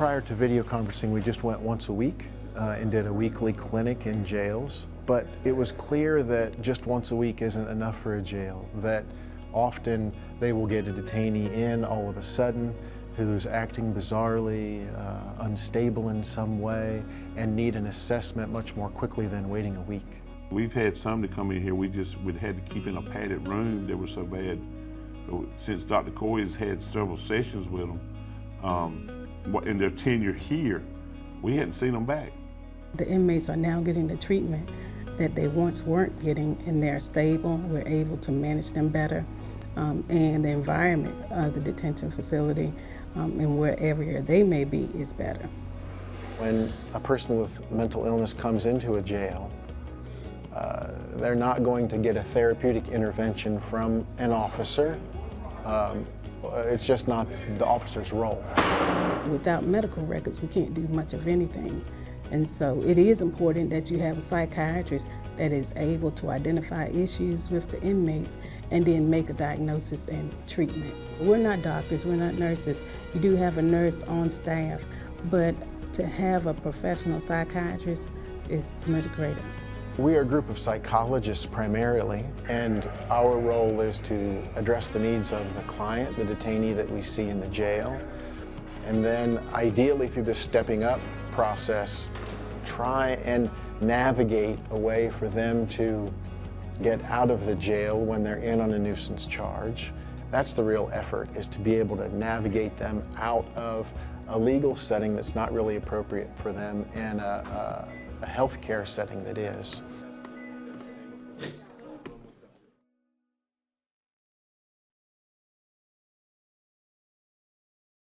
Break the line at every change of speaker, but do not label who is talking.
Prior to video conferencing, we just went once a week and did a weekly clinic in jails. But it was clear that just once a week isn't enough for a jail, that often they will get a detainee in all of a sudden who's acting bizarrely, unstable in some way, and need an assessment much more quickly than waiting a week.
We've had some that come in here, we'd had to keep in a padded room. They were so bad. Since Dr. Coy has had several sessions with them, in their tenure here, we hadn't seen them back.
The inmates are now getting the treatment that they once weren't getting, and they're stable. We're able to manage them better, and the environment of the detention facility and wherever they may be is better.
When a person with mental illness comes into a jail, they're not going to get a therapeutic intervention from an officer. It's just not the officer's role.
Without medical records, we can't do much of anything. And so it is important that you have a psychiatrist that is able to identify issues with the inmates and then make a diagnosis and treatment. We're not doctors, we're not nurses. You do have a nurse on staff, but to have a professional psychiatrist is much greater.
We are a group of psychologists primarily, and our role is to address the needs of the client, the detainee that we see in the jail, and then ideally through this stepping up process, try and navigate a way for them to get out of the jail when they're in on a nuisance charge. That's the real effort, is to be able to navigate them out of a legal setting that's not really appropriate for them and a healthcare setting that is.